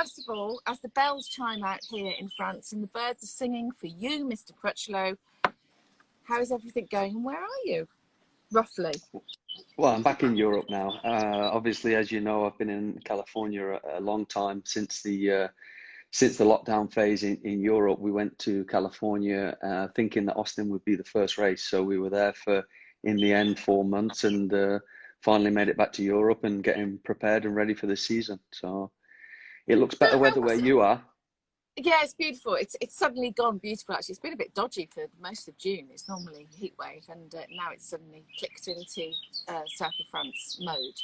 first of all, as the bells chime out here in France and the birds are singing for you, Mr. Crutchlow, how is everything going and where are you, roughly? Well, I'm back in Europe now. Obviously, as you know, I've been in California a long time since the lockdown phase in Europe. We went to California thinking that Austin would be the first race. So we were there for, in the end, 4 months and finally made it back to Europe and getting prepared and ready for the season. So it looks better weather where you are. Yeah, it's beautiful. It's suddenly gone beautiful, actually. It's been a bit dodgy for most of June. It's normally heat wave, and now it's suddenly clicked into south of France mode.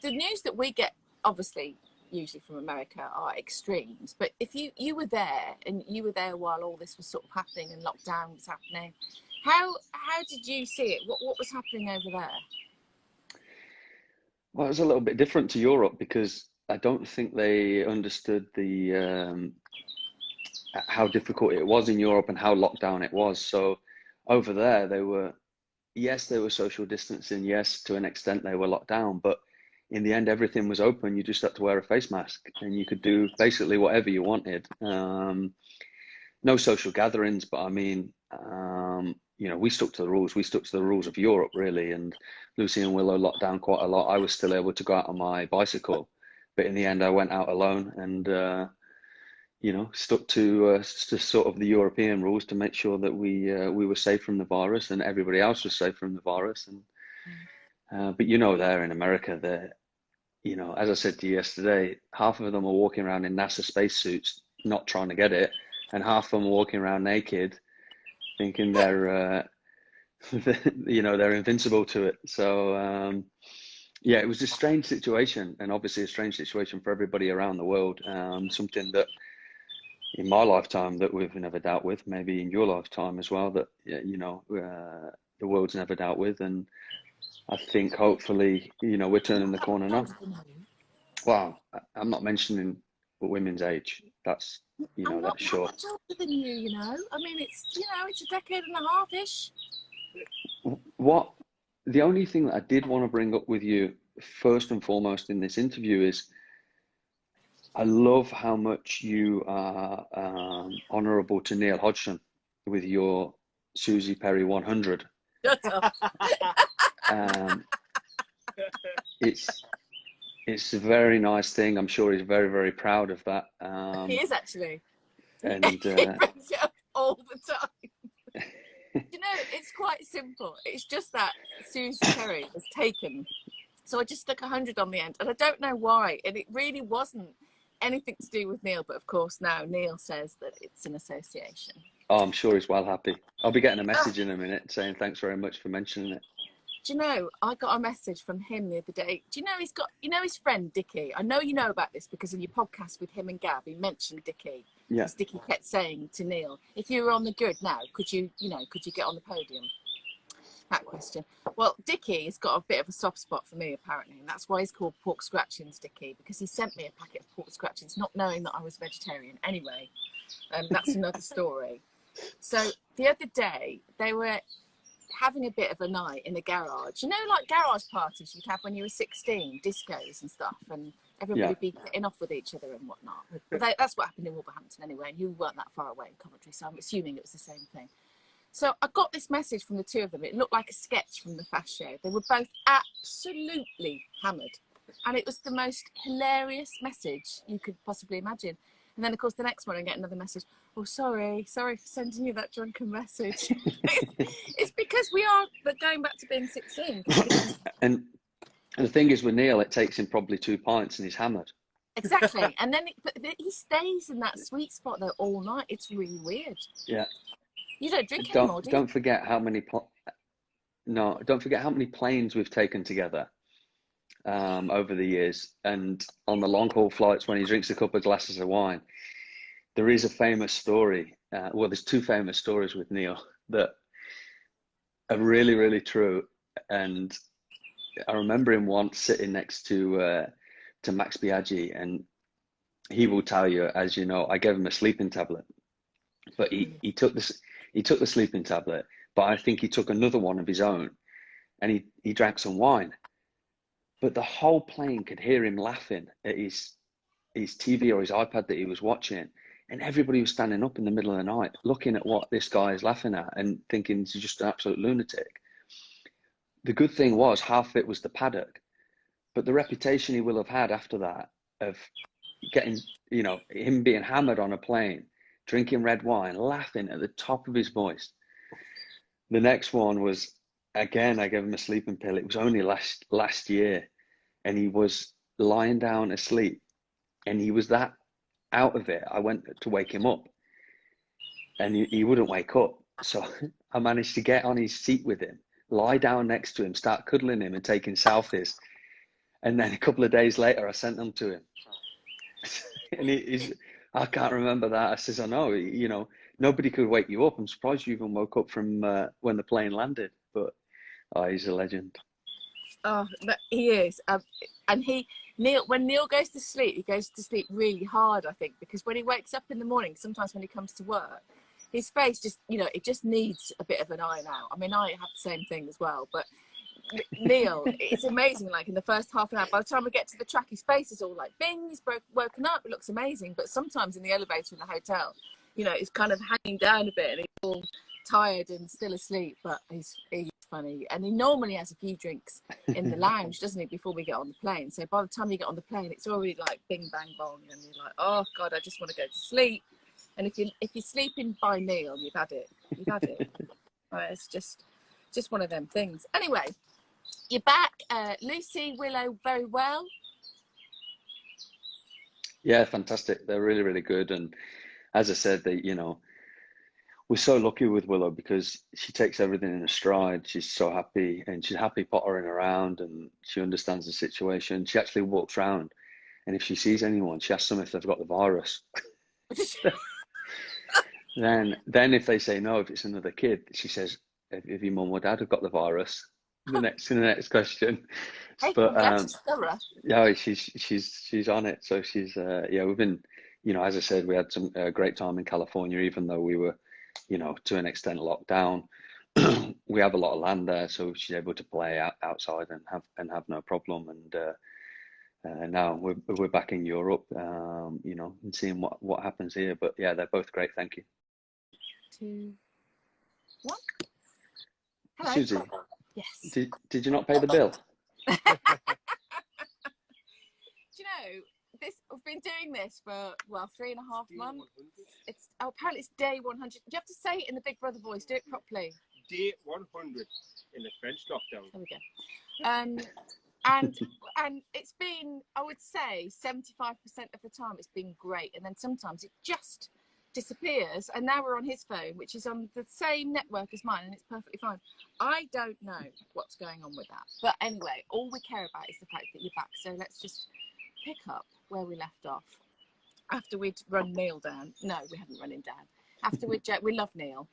The news that we get, obviously, usually from America, are extremes. But if you were there, and you were there while all this was sort of happening and lockdown was happening, how did you see it? What was happening over there? Well, it was a little bit different to Europe because I don't think they understood how difficult it was in Europe and how locked down it was. So over there, they were social distancing. Yes, to an extent they were locked down, but in the end, everything was open. You just had to wear a face mask and you could do basically whatever you wanted. No social gatherings, but I mean, we stuck to the rules. We stuck to the rules of Europe, really. And Lucy and Willow locked down quite a lot. I was still able to go out on my bicycle. But in the end, I went out alone and, stuck to sort of the European rules to make sure that we were safe from the virus and everybody else was safe from the virus. And but there in America, as I said to you yesterday, half of them are walking around in NASA spacesuits, not trying to get it, and half of them are walking around naked, thinking they're they're invincible to it. So. Yeah, it was a strange situation, and obviously a strange situation for everybody around the world. Something that in my lifetime that we've never dealt with, maybe in your lifetime as well, that, the world's never dealt with. And I think hopefully, we're turning the corner now. Well, I'm not mentioning women's age. That's, that's sure. I'm not much older than you, I mean, it's a decade and a half-ish. The only thing that I did want to bring up with you first and foremost in this interview is I love how much you are honourable to Neil Hodgson with your Suzi Perry 100. Shut up. It's a very nice thing. I'm sure he's very, very proud of that. He is actually. And he brings it up all the time. It's quite simple. It's just that Suzi Perry was taken. So I just stuck 100 on the end. And I don't know why. And it really wasn't anything to do with Neil. But of course, now Neil says that it's an association. Oh, I'm sure he's well happy. I'll be getting a message in a minute saying thanks very much for mentioning it. Do you know, I got a message from him the other day. Do you know he's got, his friend Dickie? I know you know about this because in your podcast with him and Gab, he mentioned Dickie. Yeah. Because Dickie kept saying to Neil, if you were on the grid now, could you get on the podium? That question. Well, Dickie has got a bit of a soft spot for me, apparently, and that's why he's called Pork Scratchings Dickie, because he sent me a packet of pork scratchings, not knowing that I was vegetarian. Anyway, that's another story. So the other day, they were having a bit of a night in the garage. Like garage parties you'd have when you were 16, discos and stuff, and everybody be getting off with each other and whatnot. But that's what happened in Wolverhampton anyway, and you weren't that far away in Coventry, so I'm assuming it was the same thing. So I got this message from the two of them. It looked like a sketch from the Fast Show. They were both absolutely hammered. And it was the most hilarious message you could possibly imagine. And then, of course, the next morning I get another message. Oh, sorry for sending you that drunken message. It's because we are going back to being 16. And the thing is with Neil, it takes him probably 2 pints and he's hammered. Exactly. And then he stays in that sweet spot there all night. It's really weird. Yeah. You don't drink anymore, do you? Don't forget how many planes we've taken together over the years, and on the long haul flights when he drinks a couple of glasses of wine. There is a famous story. There's two famous stories with Neil that are really, really true. And I remember him once sitting next to Max Biaggi, and he will tell you, as you know, I gave him a sleeping tablet, but he took the sleeping tablet, but I think he took another one of his own, and he drank some wine. But the whole plane could hear him laughing at his his TV or his iPad that he was watching, and everybody was standing up in the middle of the night looking at what this guy is laughing at and thinking he's just an absolute lunatic. The good thing was half of it was the paddock, but the reputation he will have had after that of getting, you know, him being hammered on a plane, drinking red wine, laughing at the top of his voice. The next one was, again, I gave him a sleeping pill. It was only last year, and he was lying down asleep, and he was that out of it. I went to wake him up, and he wouldn't wake up. So I managed to get on his seat with him, lie down next to him, start cuddling him and taking selfies. And then a couple of days later, I sent them to him. And he's, I can't remember that. I says, I know, you know, nobody could wake you up. I'm surprised you even woke up from when the plane landed. But he's a legend. Oh, but he is. And when Neil goes to sleep, he goes to sleep really hard, I think, because when he wakes up in the morning, sometimes when he comes to work, his face just, you know, it just needs a bit of an iron out. I mean, I have the same thing as well, but Neil, it's amazing. Like in the first half an hour, by the time we get to the track, his face is all like bing, he's woken up, it looks amazing. But sometimes in the elevator in the hotel, you know, it's kind of hanging down a bit and he's all tired and still asleep, but he's funny. And he normally has a few drinks in the lounge, doesn't he, before we get on the plane. So by the time you get on the plane, it's already like bing bang bong and you're like, oh god, I just want to go to sleep. And if you're sleeping by Neil, you've had it. It's just one of them things. Anyway, you're back. Lucy, Willow, very well. Yeah, fantastic. They're really, really good. And as I said, they, you know, we're so lucky with Willow because she takes everything in a stride. She's so happy, and she's happy pottering around, and she understands the situation. She actually walks around, and if she sees anyone, she asks them if they've got the virus. Then if they say no, if it's another kid, she says, "If your mum or dad have got the virus?" The next question. Hey, But yeah, she's on it. So she's yeah, we've been, you know, as I said, we had some great time in California, even though we were, you know, to an extent locked down. We have a lot of land there, so she's able to play outside and have no problem. And now we're back in Europe, you know, and seeing what happens here. But yeah, they're both great. Thank you. 2, 1. Hello. Susie. Yes. Did you not pay the bill? Do you know, I've been doing this for 3.5 months. It's apparently it's day 100. You have to say it in the Big Brother voice. Do it properly. Day 100 in the French lockdown. There we go. And it's been, I would say, 75% of the time it's been great, and then sometimes it just disappears. And now we're on his phone, which is on the same network as mine, and it's perfectly fine. I don't know what's going on with that, but anyway, all we care about is the fact that you're back. So let's just pick up where we left off after we'd run Neil down. No, we hadn't run him down. After we love Neil.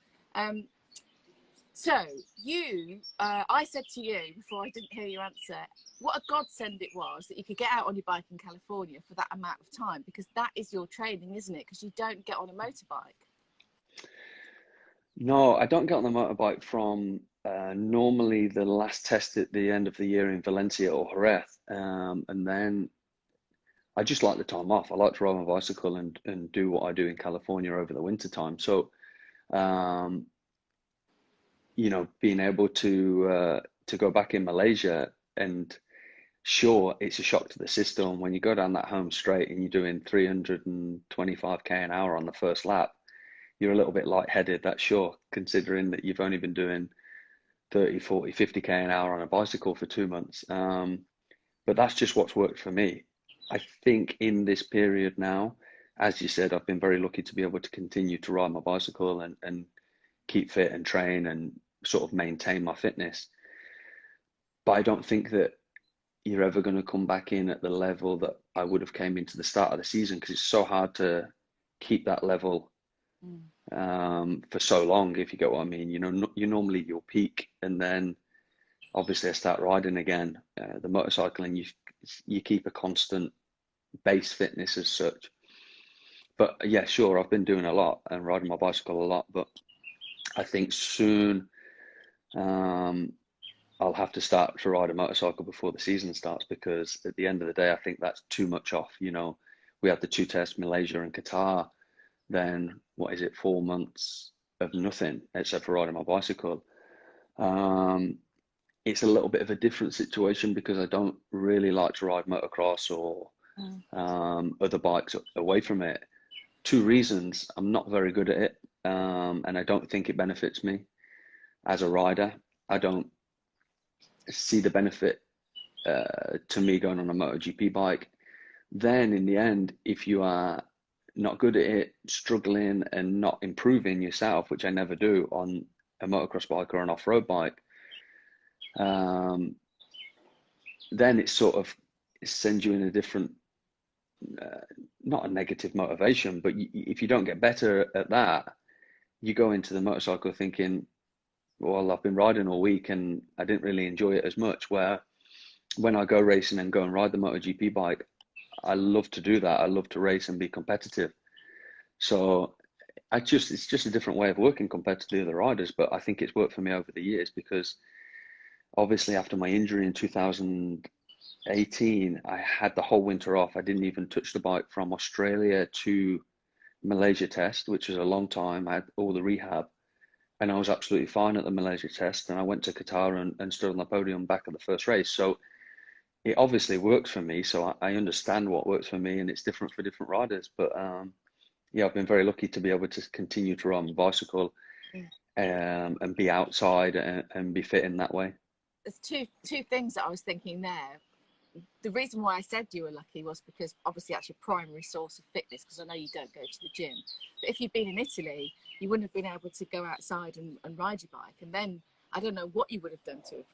So you, I said to you before I didn't hear your answer, what a godsend it was that you could get out on your bike in California for that amount of time, because that is your training, isn't it? Because you don't get on a motorbike. No, I don't get on the motorbike from normally the last test at the end of the year in Valencia or Jerez. And then I just like the time off. I like to ride my bicycle and do what I do in California over the winter time. So, you know, being able to go back in Malaysia, and sure, it's a shock to the system when you go down that home straight and you're doing 325k an hour on the first lap. You're a little bit lightheaded, that's sure, considering that you've only been doing 30, 40, 50k an hour on a bicycle for 2 months. But that's just what's worked for me. I think in this period now, as you said, I've been very lucky to be able to continue to ride my bicycle and keep fit and train and sort of maintain my fitness. But I don't think that you're ever going to come back in at the level that I would have came into the start of the season, because it's so hard to keep that level for so long, if you get what I mean. You know, you normally you'll peak, and then obviously I start riding again, the motorcycle, and you keep a constant base fitness as such. But yeah, sure, I've been doing a lot and riding my bicycle a lot, but I think soon I'll have to start to ride a motorcycle before the season starts, because at the end of the day, I think that's too much off. You know, we had the 2 tests, Malaysia and Qatar, then what is it, 4 months of nothing except for riding my bicycle. It's a little bit of a different situation because I don't really like to ride motocross or other bikes away from it. 2 reasons: I'm not very good at it, and I don't think it benefits me as a rider. I don't see the benefit to me going on a MotoGP bike. Then in the end, if you are not good at it, struggling and not improving yourself, which I never do on a motocross bike or an off-road bike, then it sort of sends you in a different, not a negative motivation, but if you don't get better at that, you go into the motorcycle thinking, well, I've been riding all week and I didn't really enjoy it as much. Where when I go racing and go and ride the MotoGP bike, I love to do that. I love to race and be competitive. So it's just a different way of working compared to the other riders, but I think it's worked for me over the years because obviously after my injury in 2018, I had the whole winter off. I didn't even touch the bike from Australia to Malaysia test, which was a long time. I had all the rehab and I was absolutely fine at the Malaysia test. And I went to Qatar and stood on the podium back at the first race. So it obviously works for me. So I understand what works for me and it's different for different riders. But yeah, I've been very lucky to be able to continue to ride my bicycle and be outside and be fit in that way. There's two things that I was thinking there. The reason why I said you were lucky was because obviously that's your primary source of fitness, because I know you don't go to the gym. But if you'd been in Italy, you wouldn't have been able to go outside and ride your bike. And then I don't know what you would have done to have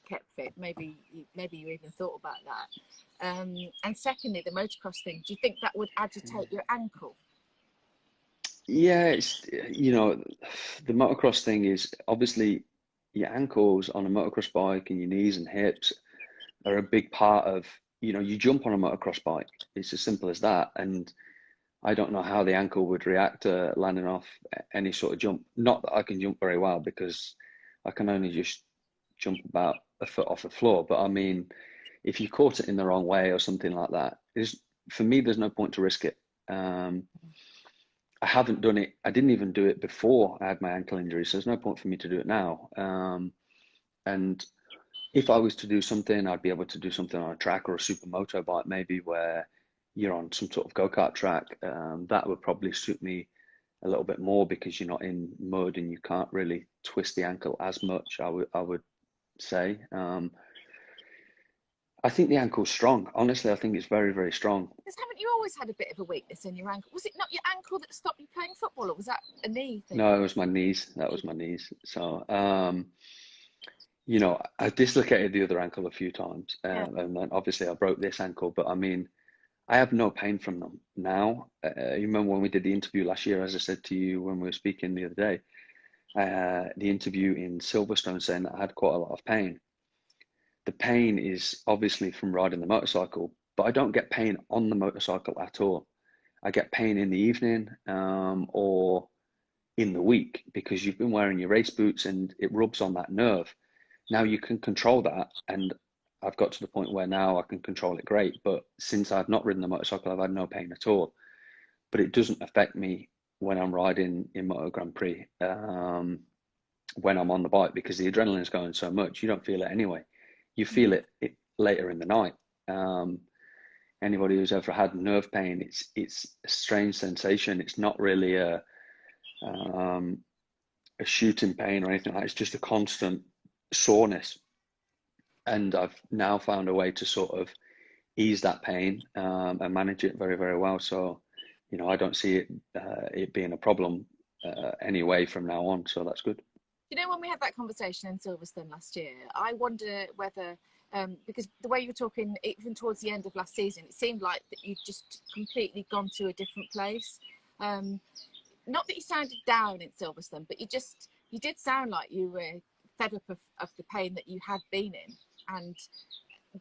kept fit. Maybe you even thought about that. And secondly, the motocross thing, do you think that would agitate your ankle? Yeah, it's, the motocross thing is obviously your ankles on a motocross bike and your knees and hips are a big part of, you jump on a motocross bike. It's as simple as that. And I don't know how the ankle would react to landing off any sort of jump. Not that I can jump very well because I can only just jump about a foot off the floor. But I mean, if you caught it in the wrong way or something like that, for me, there's no point to risk it. I haven't done it. I didn't even do it before I had my ankle injury. So there's no point for me to do it now. And if I was to do something, I'd be able to do something on a track or a supermoto bike, maybe where you're on some sort of go-kart track. That would probably suit me a little bit more because you're not in mud and you can't really twist the ankle as much, I would say. I think the ankle's strong. Honestly, I think it's very, very strong. Because haven't you always had a bit of a weakness in your ankle? Was it not your ankle that stopped you playing football, or was that a knee thing? No, it was my knees. That was my knees. So, I dislocated the other ankle a few times, and then obviously I broke this ankle. But I mean, I have no pain from them now. You remember when we did the interview last year, as I said to you when we were speaking the other day, the interview in Silverstone saying that I had quite a lot of pain. The pain is obviously from riding the motorcycle, but I don't get pain on the motorcycle at all. I get pain in the evening or in the week because you've been wearing your race boots and it rubs on that nerve. Now you can control that, and I've got to the point where now I can control it great. But since I've not ridden the motorcycle, I've had no pain at all. But it doesn't affect me when I'm riding in Moto Grand Prix, when I'm on the bike, because the adrenaline is going so much, you don't feel it anyway. You feel it later in the night. Anybody who's ever had nerve pain, it's a strange sensation. It's not really a shooting pain or anything like that. It's just a constant soreness. And I've now found a way to sort of ease that pain and manage it very, very well. So, I don't see it being a problem anyway from now on. So that's good. When we had that conversation in Silverstone last year, I wonder whether, because the way you were talking, even towards the end of last season, it seemed like that you'd just completely gone to a different place. Not that you sounded down in Silverstone, but you did sound like you were fed up of the pain that you had been in. And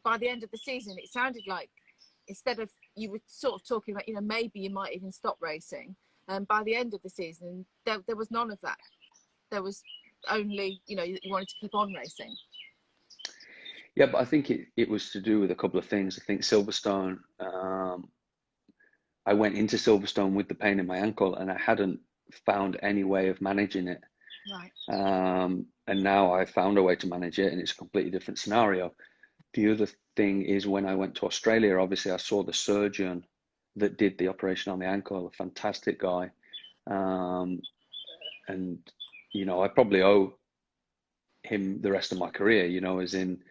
by the end of the season, it sounded like instead of, you were sort of talking about, maybe you might even stop racing. By the end of the season, there was none of that. There was only, you wanted to keep on racing. Yeah, but I think it was to do with a couple of things. I think Silverstone I went into Silverstone with the pain in my ankle, and I hadn't found any way of managing it. Right. And now I've found a way to manage it, and it's a completely different scenario. The other thing is, when I went to Australia, obviously I saw the surgeon that did the operation on the ankle, a fantastic guy. And, you know, I probably owe him the rest of my career, you know, as in,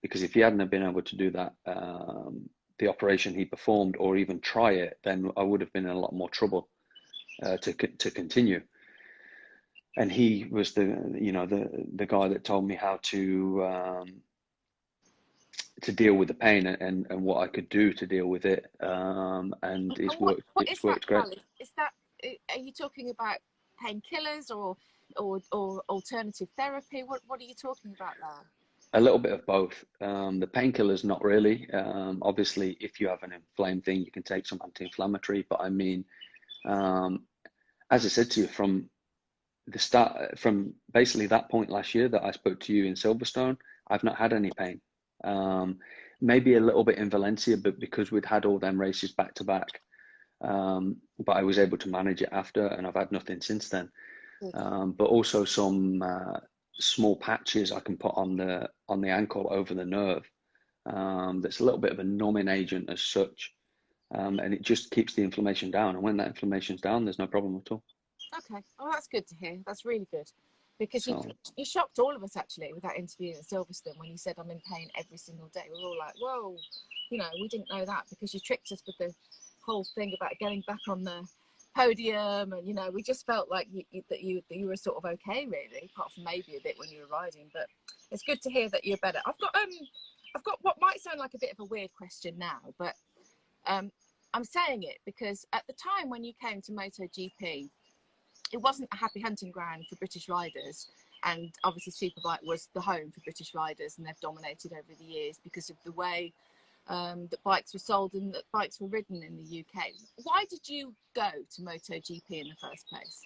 because if he hadn't have been able to do that, the operation he performed, or even try it, then I would have been in a lot more trouble to continue. And he was the guy that told me how to deal with the pain and what I could do to deal with it. And it's what worked. is It's worked that, great. Cal? Is that, are you talking about painkillers or alternative therapy? What are you talking about there? A little bit of both. The painkillers, not really. Obviously, if you have an inflamed thing, you can take some anti-inflammatory. But I mean, as I said to you, from the start, from basically that point last year that I spoke to you in Silverstone, I've not had any pain. Maybe a little bit in Valencia, but because we'd had all them races back to back, but I was able to manage it after, and I've had nothing since then. But also some small patches I can put on the ankle over the nerve. That's a little bit of a numbing agent as such, and it just keeps the inflammation down. And when that inflammation's down, there's no problem at all. Okay, well, that's good to hear. That's really good, because So, you shocked all of us actually with that interview in Silverstone when you said I'm in pain every single day. We were all like, whoa, you know, we didn't know that, because you tricked us with the whole thing about getting back on the podium, and you know, we just felt like you were sort of okay, really, apart from maybe a bit when you were riding. But it's good to hear that you're better. I've got what might sound like a bit of a weird question now, but I'm saying it because at the time when you came to MotoGP, it wasn't a happy hunting ground for British riders, and obviously Superbike was the home for British riders, and they've dominated over the years because of the way that bikes were sold and that bikes were ridden in the UK. Why did you go to MotoGP in the first place?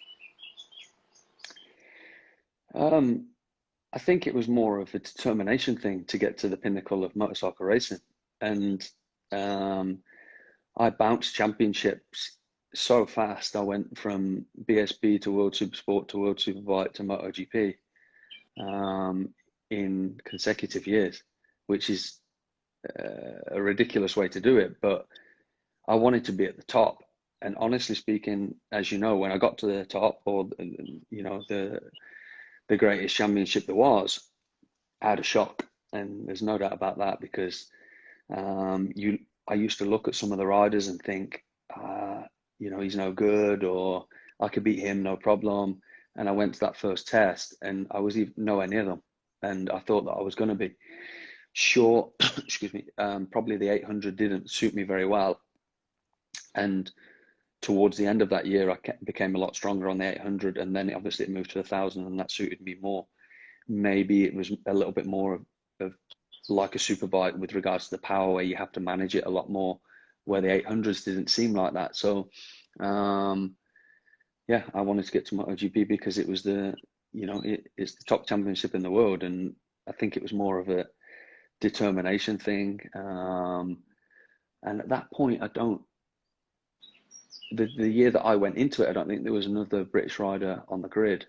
I think it was more of a determination thing to get to the pinnacle of motorcycle racing, and I bounced championships so fast. I went from BSB to World Supersport to World Superbike to MotoGP in consecutive years, which is a ridiculous way to do it, but I wanted to be at the top. And honestly speaking, as you know, when I got to the top, or you know, the greatest championship there was, I had a shock, and there's no doubt about that, because I used to look at some of the riders and think, you know, he's no good, or I could beat him, no problem. And I went to that first test, and I was even nowhere near them, and I thought that I was going to be. Sure, excuse me, probably the 800 didn't suit me very well, and towards the end of that year, I became a lot stronger on the 800, and then obviously it moved to 1,000, and that suited me more. Maybe it was a little bit more of like a superbike with regards to the power, where you have to manage it a lot more, where the 800s didn't seem like that. So, yeah, I wanted to get to MotoGP because it was it's the top championship in the world, and I think it was more of a determination thing. And at that point, the year that I went into it, I don't think there was another British rider on the grid.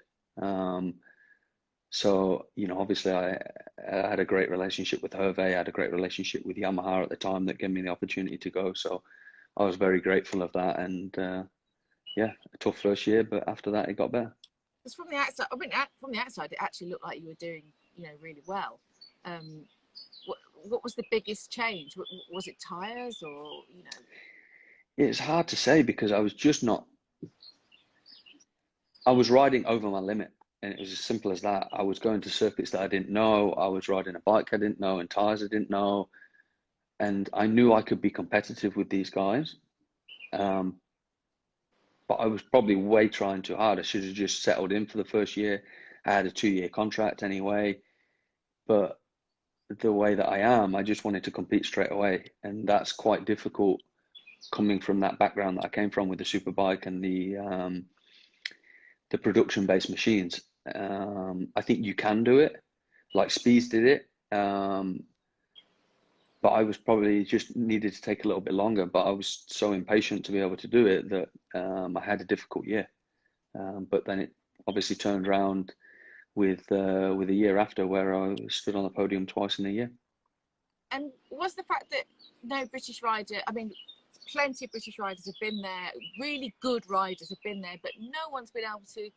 So, you know, obviously I had a great relationship with Hervé. I had a great relationship with Yamaha at the time that gave me the opportunity to go. So I was very grateful of that. And yeah, a tough first year, but after that it got better. Because from the outside, I mean, from the outside, it actually looked like you were doing, you know, really well. What was the biggest change? Was it tires, or, you know? It's hard to say, because I was riding over my limit, and it was as simple as that. I was going to circuits that I didn't know. I was riding a bike I didn't know, and tires I didn't know. And I knew I could be competitive with these guys. But I was probably way trying too hard. I should have just settled in for the first year. I had a 2-year contract anyway. But the way that I am, I just wanted to compete straight away. And that's quite difficult, coming from that background that I came from with the superbike and the production-based machines. I think you can do it, like Spies did it, but I was probably just needed to take a little bit longer. But I was so impatient to be able to do it that I had a difficult year. But then it obviously turned around with a year after where I stood on the podium twice in a year. And was the fact that no British rider, I mean, plenty of British riders have been there, really good riders have been there, but no one's been able to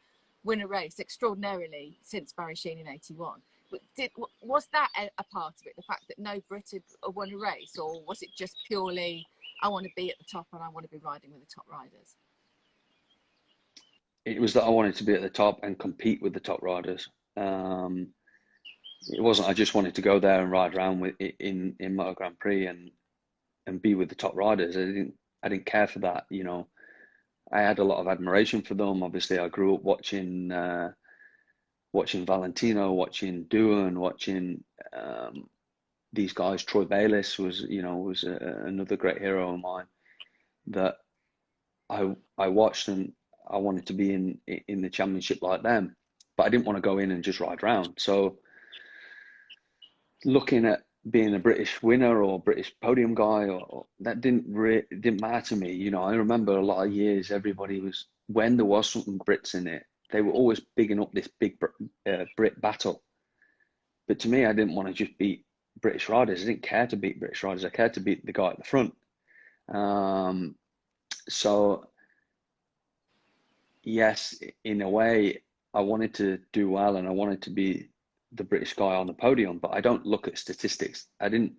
win a race extraordinarily since Barry Sheene in '81. Was that a part of it, the fact that no Brit had won a race, or was it just purely, I want to be at the top and I want to be riding with the top riders? It was that I wanted to be at the top and compete with the top riders. It wasn't, I just wanted to go there and ride around with in Moto Grand Prix and be with the top riders. I didn't care for that, you know. I had a lot of admiration for them. Obviously, I grew up watching Valentino, watching Doohan, watching these guys. Troy Bayliss was another great hero of mine that I watched, and I wanted to be in the championship like them, but I didn't want to go in and just ride around. So looking at being a British winner or British podium guy, or that didn't matter to me. You know, I remember a lot of years, everybody was, when there was something Brits in it, they were always bigging up this big Brit battle. But to me, I didn't want to just beat British riders. I didn't care to beat British riders. I cared to beat the guy at the front. So yes, in a way, I wanted to do well and I wanted to be the British guy on the podium, but I don't look at statistics. I didn't,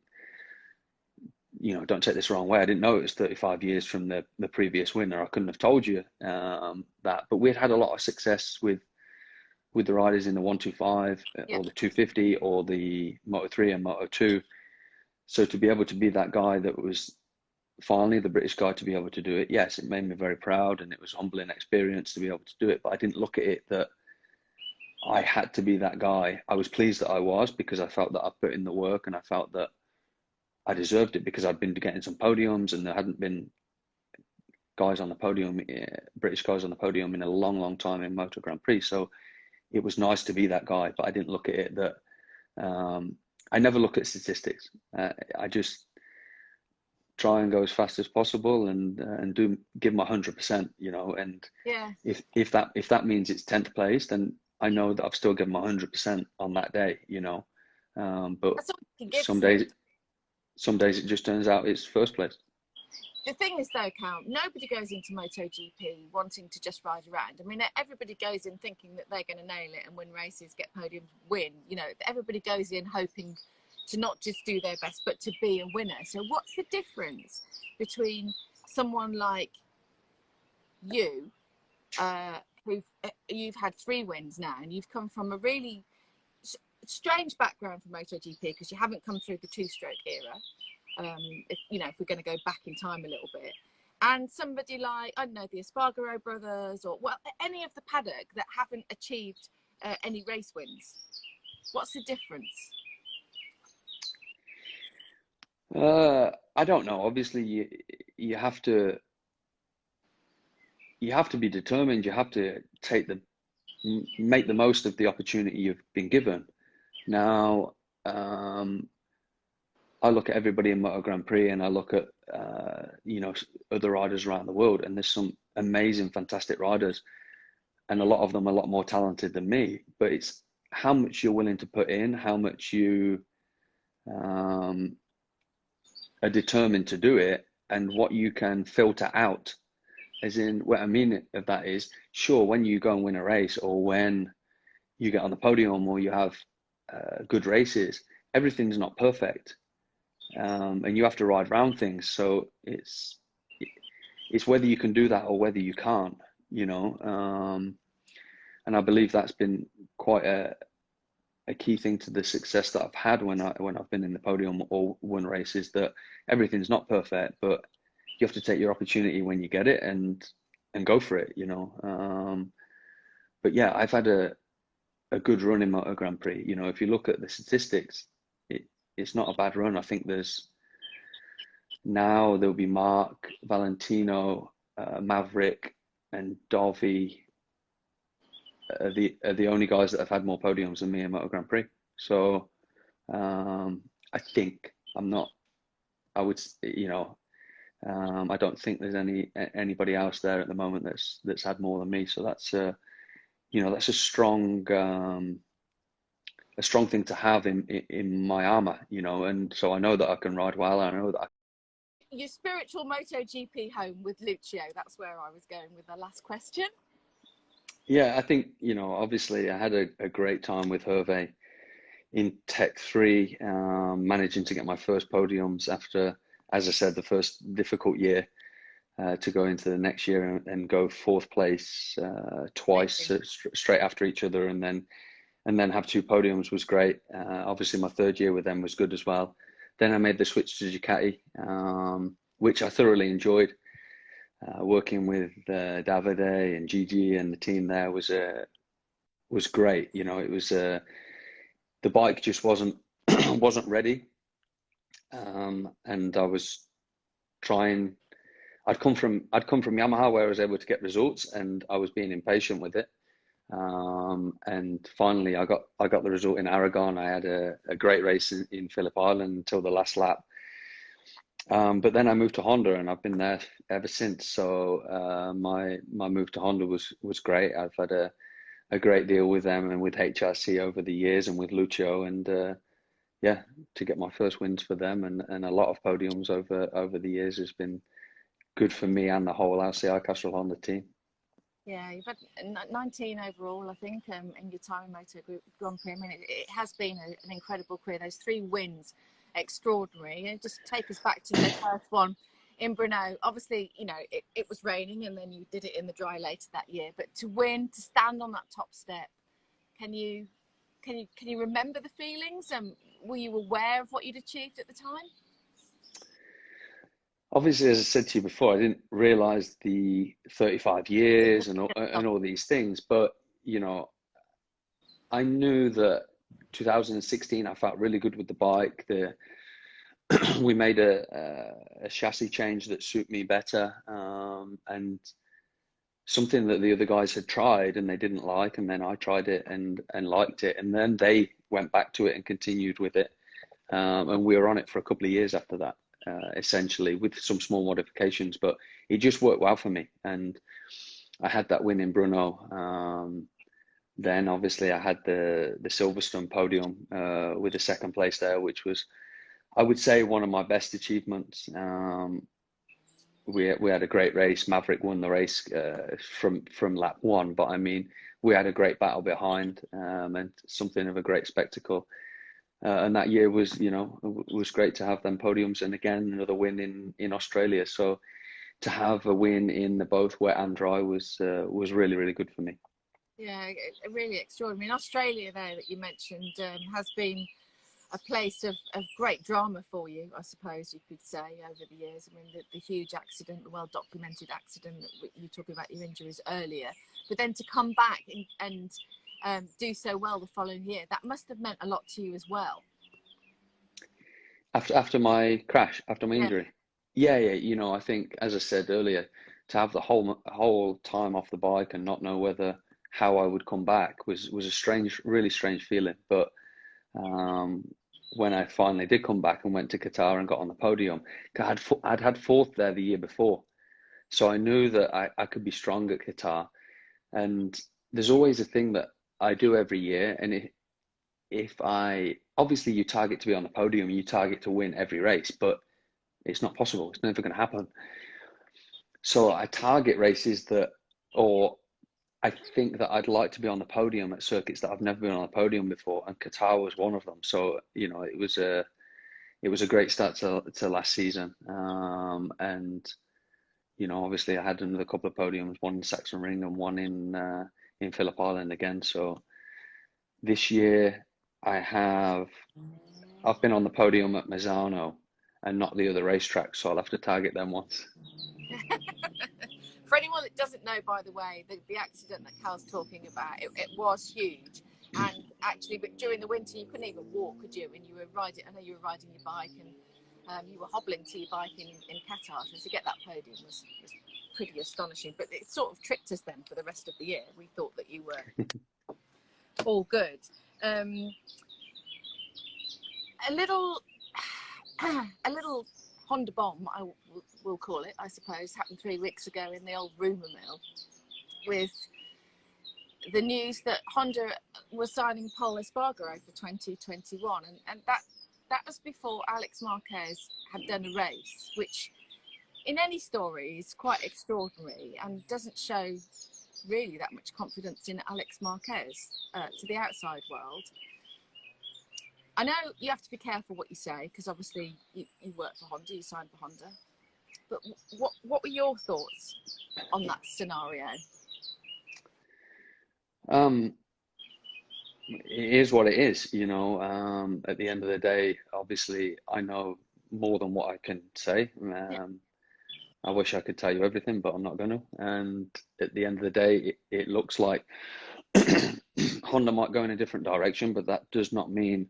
don't take this the wrong way. I didn't know it was 35 years from the previous winner. I couldn't have told you that, but we'd had a lot of success with the riders in the 125 or the 250 or the Moto3 and Moto2. So to be able to be that guy that was finally the British guy to be able to do it, yes, it made me very proud and it was a humbling experience to be able to do it. But I didn't look at it that I had to be that guy. I was pleased that I was, because I felt that I put in the work and I felt that I deserved it, because I'd been getting some podiums and there hadn't been guys on the podium, British guys on the podium in a long, long time in Moto Grand Prix. So it was nice to be that guy, but I didn't look at it that, I never look at statistics. I just try and go as fast as possible and give my 100%, and if that means it's 10th place, then I know that I've still given my 100% on that day, but some days it just turns out it's first place. The thing is though, Cal, nobody goes into MotoGP wanting to just ride around. I mean, everybody goes in thinking that they're going to nail it and win races, get podiums, win. Everybody goes in hoping to not just do their best, but to be a winner. So what's the difference between someone like you, you've had 3 wins now, and you've come from a really strange background for MotoGP, because you haven't come through the 2-stroke era, if we're going to go back in time a little bit, and somebody like, I don't know, the Espargaro brothers, or any of the paddock that haven't achieved any race wins. What's the difference? I don't know. Obviously, you have to be determined. You have to make the most of the opportunity you've been given. Now, I look at everybody in Moto Grand Prix, and I look at other riders around the world, and there's some amazing, fantastic riders, and a lot of them are a lot more talented than me. But it's how much you're willing to put in, how much you are determined to do it, and what you can filter out. As in, what I mean of that is, sure, when you go and win a race, or when you get on the podium, or you have good races, everything's not perfect, and you have to ride around things. So it's whether you can do that or whether you can't, and I believe that's been quite a key thing to the success that I've had when I've been in the podium or won races, that everything's not perfect, but you have to take your opportunity when you get it and go for it, but yeah, I've had a good run in Moto Grand Prix. If you look at the statistics, it's not a bad run. I think there'll be Mark, Valentino, Maverick, and Dovi are the only guys that have had more podiums than me in Moto Grand Prix. So I think, I'm not I would, you know, I don't think there's anybody else there at the moment that's had more than me. So that's you know, that's a strong thing to have in my armor, you know, and so I know that I can ride well. I know that Your spiritual MotoGP home with Lucio. That's where I was going with the last question. yeah, I think, you know, obviously I had a great time with Hervé in Tech 3, managing to get my first podiums after, as I said, the first difficult year, to go into the next year and go fourth place twice straight after each other, and then have two podiums was great. Obviously, my third year with them was good as well. Then I made the switch to Ducati, which I thoroughly enjoyed. Working with Davide and Gigi and the team there was great. You know, it was the bike just wasn't wasn't ready, and I was trying. I'd come from Yamaha where I was able to get results, and I was being impatient with it. And finally, I got the result in Aragon. I had a great race in Phillip Island until the last lap. But then I moved to Honda, and I've been there ever since. So my move to Honda was great. I've had a great deal with them and with HRC over the years, and with Lucio, and yeah, to get my first wins for them and a lot of podiums over the years has been good for me and the whole RCI Castrol Honda team. Yeah, you've had 19 overall, I think, in your time in Moto Grand Prix. I mean, it has been an incredible career. Those 3 wins, extraordinary. And just take us back to the first one in Brno. Obviously, you know, it was raining, and then you did it in the dry later that year. But to win, to stand on that top step, can you remember the feelings? Were you aware of what you'd achieved at the time? Obviously, as I said to you before, I didn't realize the 35 years and all these things, but you know, I knew that 2016 I felt really good with the bike. We made a chassis change that suited me better, and something that the other guys had tried and they didn't like, and then I tried it and liked it, and then they went back to it and continued with it, and we were on it for a couple of years after that. Essentially with some small modifications, but it just worked well for me, and I had that win in Brno. Then obviously I had the Silverstone podium with the second place there, which was, I would say, one of my best achievements. We had a great race. Maverick won the race from lap 1, but I mean, we had a great battle behind, and something of a great spectacle. And that year was, you know, was great to have them podiums, and again another win in Australia. So to have a win in the both wet and dry was really, really good for me. Yeah, really extraordinary. In Australia there that you mentioned has been a place of great drama for you, I suppose you could say, over the years. I mean, the huge accident, the well-documented accident that you were talking about, your injuries earlier, but then to come back and do so well the following year, that must have meant a lot to you as well. After my crash, after my injury, yeah, you know, I think, as I said earlier, to have the whole time off the bike and not know how I would come back was a really strange feeling. But when I finally did come back and went to Qatar and got on the podium, I'd had fourth there the year before, so I knew that I could be strong at Qatar. And there's always a thing that I do every year, and if I obviously, you target to be on the podium, you target to win every race, but it's not possible. It's never going to happen. So I target races or I think that I'd like to be on the podium at circuits that I've never been on the podium before, and Qatar was one of them. So you know, it was a great start to last season, and you know, obviously I had another couple of podiums, one in Saxon Ring and one in Phillip Island again. So this year I've been on the podium at Misano and not the other racetracks, so I'll have to target them once. For anyone that doesn't know, by the way, the accident that Cal's talking about, it was huge. And actually, but during the winter, you couldn't even walk, could you? And you were riding, I know you were riding your bike, and you were hobbling to your bike in Qatar. So to get that podium was pretty astonishing. But it sort of tricked us then for the rest of the year. We thought that you were all good. A little Honda bomb, will call it, I suppose, happened 3 weeks ago in the old rumour mill with the news that Honda was signing Pol Espargaro for 2021, and that was before Alex Marquez had done a race, which in any story is quite extraordinary and doesn't show really that much confidence in Alex Marquez to the outside world. I know you have to be careful what you say, because obviously you work for Honda, you signed for Honda, but what were your thoughts on that scenario? It is what it is, you know. At the end of the day, obviously, I know more than what I can say. I wish I could tell you everything, but I'm not going to. And at the end of the day, it looks like Honda might go in a different direction, but that does not mean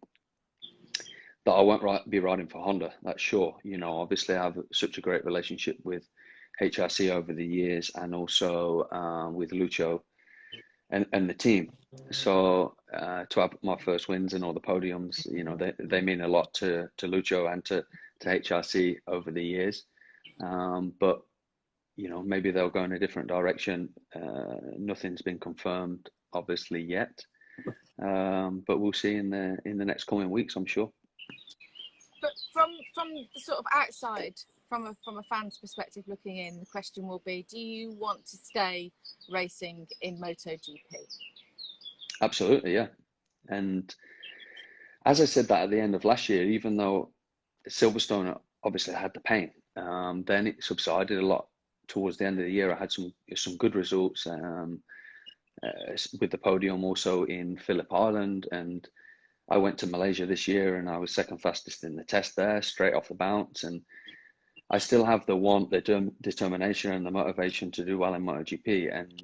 that I won't be riding for Honda. That's sure. You know, obviously, I have such a great relationship with HRC over the years, and also with Lucho and the team. So to have my first wins and all the podiums, you know, they mean a lot to Lucho and to HRC over the years. But you know, maybe they'll go in a different direction. Nothing's been confirmed, obviously, yet. But we'll see in the next coming weeks, I'm sure. But from the sort of outside, from a fan's perspective looking in, the question will be: do you want to stay racing in MotoGP? Absolutely, yeah. And as I said that at the end of last year, even though Silverstone obviously had the pain, then it subsided a lot towards the end of the year. I had some good results with the podium also in Phillip Island, and I went to Malaysia this year and I was second fastest in the test there, straight off the bounce. And I still have the want, the determination and the motivation to do well in MotoGP. And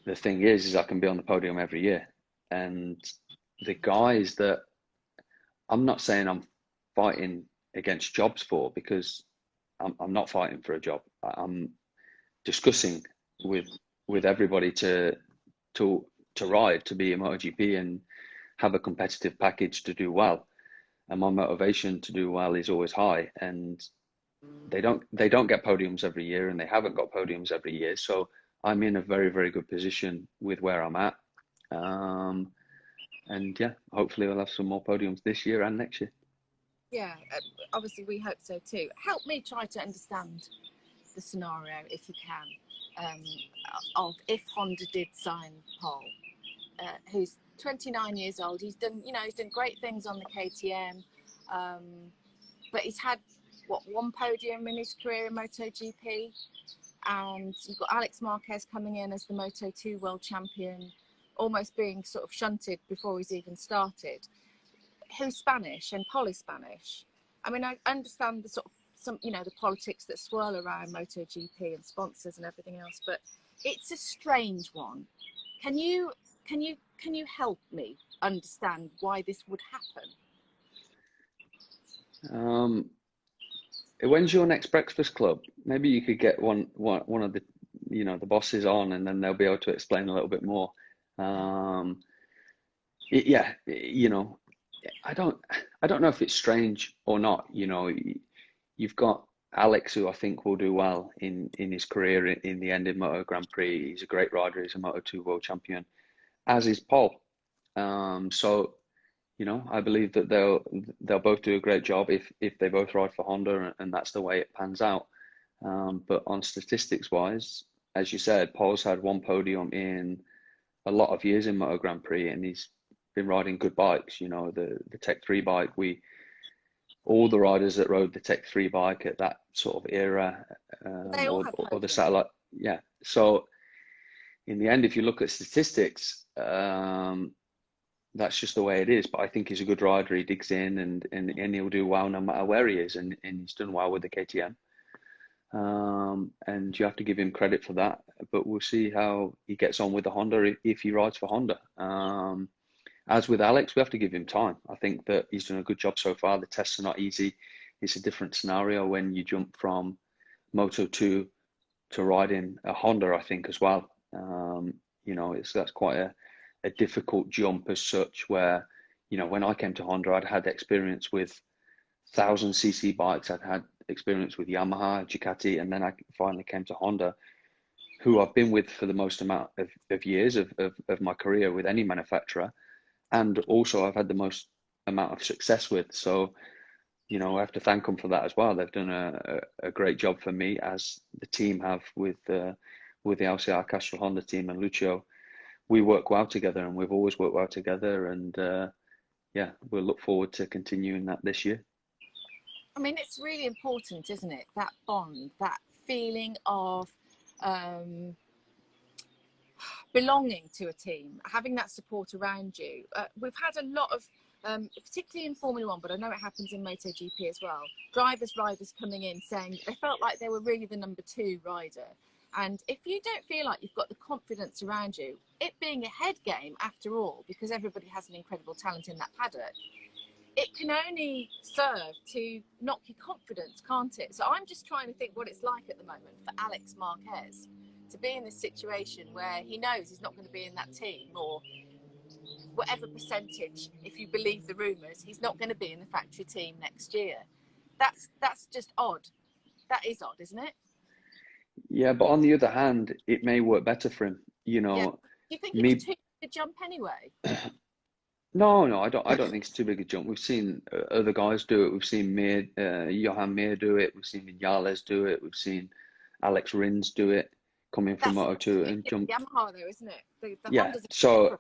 the thing is I can be on the podium every year. And the guys that I'm not saying I'm fighting against jobs for, because I'm not fighting for a job. I'm discussing with everybody to ride, to be a MotoGP and have a competitive package to do well. And my motivation to do well is always high. And they don't get podiums every year, and they haven't got podiums every year. So I'm in a very, very good position with where I'm at. And yeah, hopefully we'll have some more podiums this year and next year. Yeah, obviously we hope so too. Help me try to understand the scenario, if you can, of if Honda did sign Pol, who's 29 years old. He's done great things on the KTM, but he's had one podium in his career in MotoGP, and you've got Alex Marquez coming in as the Moto2 world champion, almost being sort of shunted before he's even started. Who's Spanish and Pol is Spanish. I mean, I understand the sort of the politics that swirl around MotoGP and sponsors and everything else, but it's a strange one. Can you help me understand why this would happen? When's your next breakfast club? Maybe you could get one of the the bosses on, and then they'll be able to explain a little bit more. Yeah, I don't know if it's strange or not. You know, you've got Alex, who I think will do well in his career in the end in Moto Grand Prix. He's a great rider. He's a Moto2 world champion, as is Pol. So, I believe that they'll both do a great job if they both ride for Honda, and that's the way it pans out. But on statistics wise, as you said, Pol's had one podium in a lot of years in Moto Grand Prix, and he's been riding good bikes. The Tech 3 bike. All the riders that rode the Tech 3 bike at that sort of era, or the satellite, yeah. So in the end, if you look at statistics, that's just the way it is. But I think he's a good rider. He digs in, and he'll do well no matter where he is, and he's done well with the KTM. And you have to give him credit for that. But we'll see how he gets on with the Honda if he rides for Honda. As with Alex, we have to give him time. I think that he's done a good job so far. The tests are not easy. It's a different scenario when you jump from Moto2 to riding a Honda, I think, as well. That's quite a difficult jump as such, where, when I came to Honda, I'd had experience with 1,000cc bikes. I'd had experience with Yamaha, Ducati, and then I finally came to Honda, who I've been with for the most amount of years of my career with any manufacturer. And also I've had the most amount of success with. So, you know, I have to thank them for that as well. They've done a great job for me, as the team have with the LCR Castrol Honda team and Lucio. We work well together, and we've always worked well together. And yeah, we'll look forward to continuing that this year. I mean, it's really important, isn't it? That bond, that feeling of belonging to a team, having that support around you. We've had a lot of, particularly in Formula One, but I know it happens in MotoGP as well, riders coming in saying they felt like they were really the number 2 rider. And if you don't feel like you've got the confidence around you, it being a head game after all, because everybody has an incredible talent in that paddock, it can only serve to knock your confidence, can't it? So I'm just trying to think what it's like at the moment for Alex Marquez to be in this situation where he knows he's not going to be in that team, or whatever percentage, if you believe the rumours, he's not going to be in the factory team next year. That's just odd. That is odd, isn't it? Yeah, but on the other hand, it may work better for him. You know, Yeah. Do you think me. it's too big a jump anyway? No, I don't think it's too big a jump. We've seen other guys do it. We've seen Johan Mir do it. We've seen Vinales do it. We've seen Alex Rins do it, coming from Moto2 and jump. Yamaha though, isn't it? The Yeah, Hondas so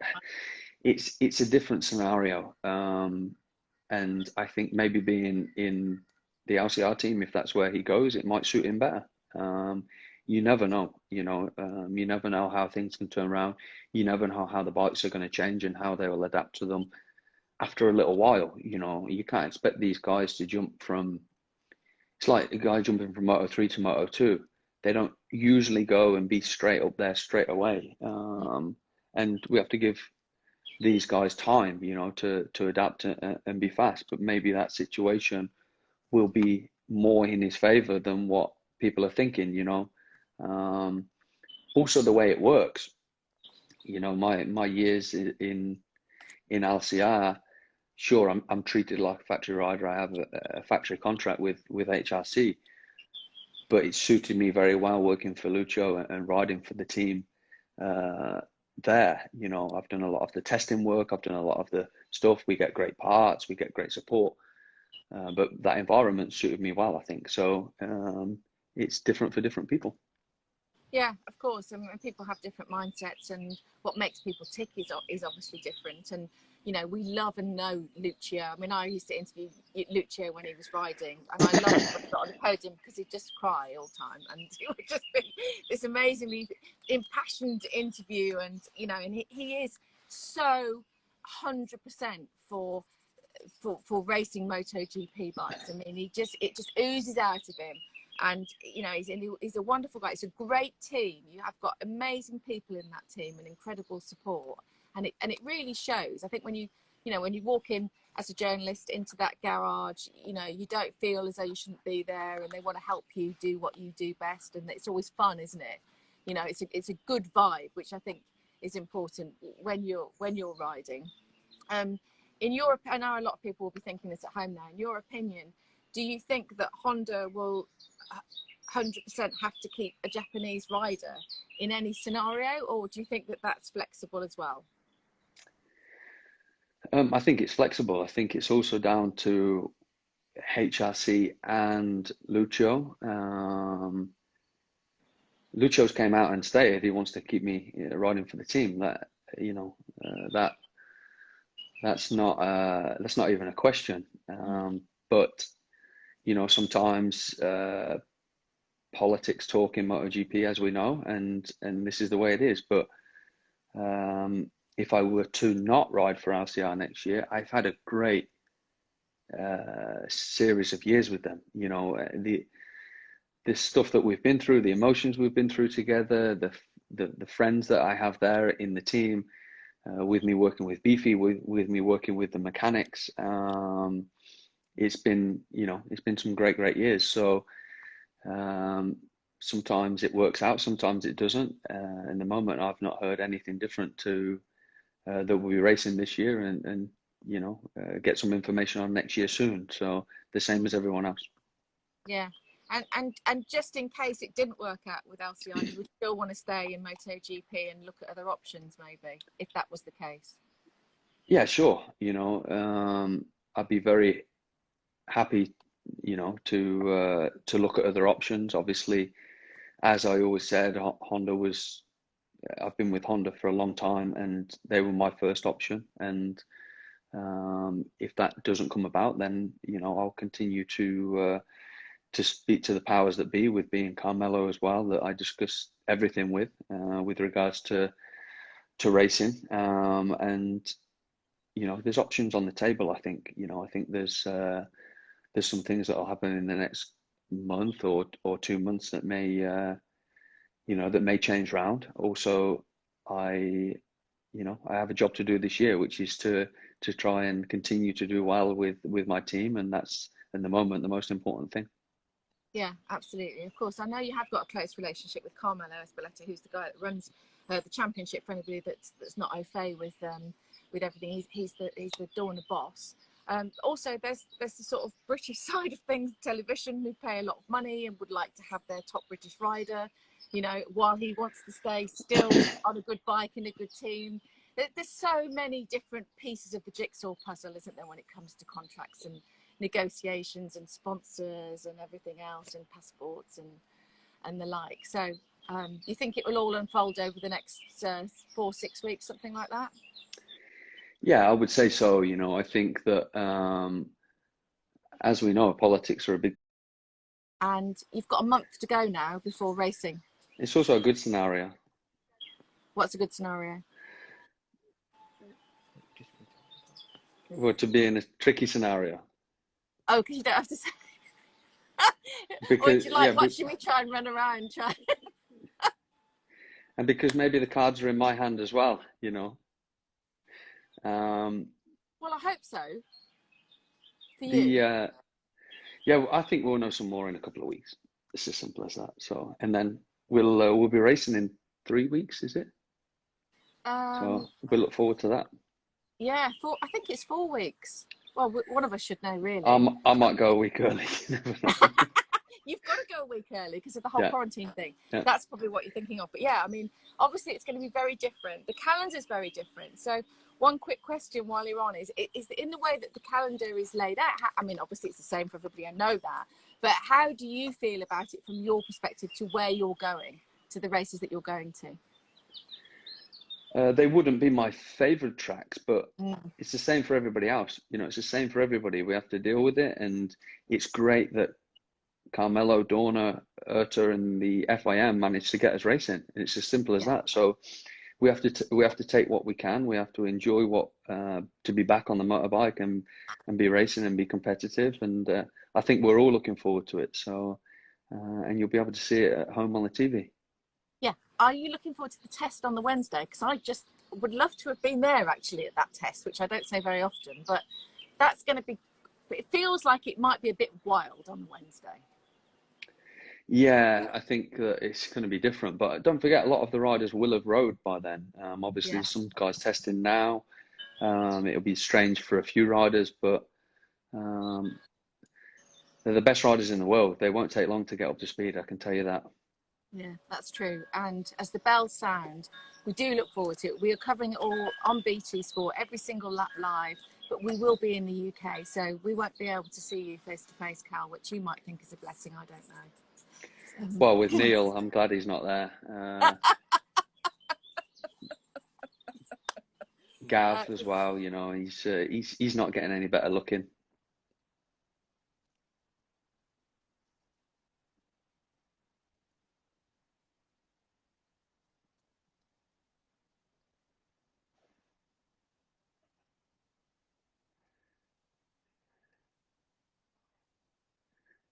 it's a different scenario. And I think maybe being in the LCR team, if that's where he goes, it might suit him better. You never know, you never know how things can turn around. You never know how the bikes are going to change and how they will adapt to them after a little while. You know, you can't expect these guys to jump from, it's like a guy jumping from Moto3 to Moto2. They don't usually go and be straight up there straight away. And we have to give these guys time, to adapt and be fast. But maybe that situation will be more in his favor than what people are thinking, Also the way it works, my years in LCR, sure, I'm treated like a factory rider. I have a factory contract with HRC, but it suited me very well working for Lucio and riding for the team there. I've done a lot of the testing work. I've done a lot of the stuff. We get great parts. We get great support. But that environment suited me well, I think. So it's different for different people. Yeah, of course. I mean, people have different mindsets, and what makes people tick is obviously different. And we love and know Lucio. I mean, I used to interview Lucio when he was riding, and I loved him when he got on the podium because he'd just cry all the time, and it would just be this amazingly impassioned interview. And and he is so 100% for racing MotoGP bikes. I mean, it just oozes out of him. And he's a wonderful guy. It's a great team. You have got amazing people in that team and incredible support, and it really shows. I think when you walk in as a journalist into that garage, you don't feel as though you shouldn't be there, and they want to help you do what you do best, and it's always fun, isn't it? It's a good vibe, which I think is important when you're riding. In your, I know a lot of people will be thinking this at home now. In your opinion, do you think that Honda will 100% have to keep a Japanese rider in any scenario, or do you think that that's flexible as well? I think it's flexible. I think it's also down to HRC and Lucio. Lucio's came out and stated he wants to keep me riding for the team. That that's not even a question. But sometimes politics talk in MotoGP, as we know, and this is the way it is. But if I were to not ride for LCR next year, I've had a great series of years with them. The stuff that we've been through, the emotions we've been through together, the friends that I have there in the team, with me working with Beefy, with me working with the mechanics. It's been some great years. So sometimes it works out, sometimes it doesn't. In the moment, I've not heard anything different to that we'll be racing this year, and get some information on next year soon. So the same as everyone else. Yeah. And just in case it didn't work out with LCI, you would still want to stay in MotoGP and look at other options, maybe, if that was the case. Yeah, sure. I'd be very happy, to look at other options. Obviously, as I always said, I've been with Honda for a long time, and they were my first option. And if that doesn't come about, then I'll continue to speak to the powers that be, with being Carmelo as well, that I discuss everything with regards to racing. And there's options on the table. I think there's some things that will happen in the next month or 2 months that may change round. Also, I have a job to do this year, which is to try and continue to do well with my team, and that's in the moment the most important thing. Yeah, absolutely. Of course, I know you have got a close relationship with Carmelo Espeleta, who's the guy that runs the championship. For anybody that's not au fait with everything, he's the Dorna boss. Also, there's the sort of British side of things, television, who pay a lot of money and would like to have their top British rider, while he wants to stay still on a good bike in a good team. There's so many different pieces of the jigsaw puzzle, isn't there, when it comes to contracts and negotiations and sponsors and everything else, and passports and the like. So you think it will all unfold over the next 4-6 weeks, something like that? Yeah, I would say so. I think that as we know, politics are a big. And you've got a month to go now before racing. It's also a good scenario. What's a good scenario? Well, to be in a tricky scenario. Oh, because you don't have to say. Because, or do you like watching me try and run around? And because maybe the cards are in my hand as well, Well, I hope so. For you. Yeah, well, I think we'll know some more in a couple of weeks. It's as simple as that. So, and then we'll be racing in 3 weeks, is it? So we look forward to that. Yeah, I think it's 4 weeks. Well, one of us should know, really. I might go a week early. You've got to go a week early because of the whole quarantine thing. Yeah. That's probably what you're thinking of. But yeah, I mean, obviously it's going to be very different. The calendar is very different. So one quick question while you're on is in the way that the calendar is laid out, I mean, obviously it's the same for everybody, I know that. But how do you feel about it from your perspective, to where you're going, to the races that you're going to? They wouldn't be my favorite tracks, but it's the same for everybody else. It's the same for everybody. We have to deal with it. And it's great that Carmelo, Dorna, Erta, and the FIM managed to get us racing. It's as simple as that. So we have to take what we can. We have to enjoy to be back on the motorbike and be racing and be competitive. And I think we're all looking forward to it. So and you'll be able to see it at home on the TV. Yeah. Are you looking forward to the test on the Wednesday? Because I just would love to have been there actually at that test, which I don't say very often. But that's going to be. It feels like it might be a bit wild on the Wednesday. Yeah, I think it's going to be different, but don't forget, a lot of the riders will have rode by then. Obviously, some guys testing now. It'll be strange for a few riders, but they're the best riders in the world. They won't take long to get up to speed, I can tell you that. Yeah, that's true. And as the bells sound, we do look forward to it. We are covering it all on BT Sport, every single lap live, but we will be in the UK, so we won't be able to see you face to face, Cal, which you might think is a blessing. I don't know. Well, with Neil, I'm glad he's not there. Gav as well, he's not getting any better looking.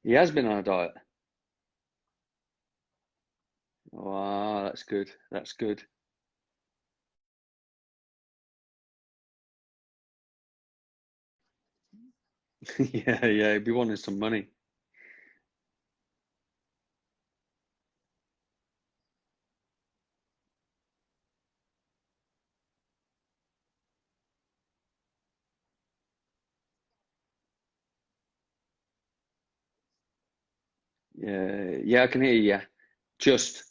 He has been on a diet. Wow, that's good. That's good. Yeah, he'd be wanting some money. Yeah, yeah, I can hear you. Yeah, just.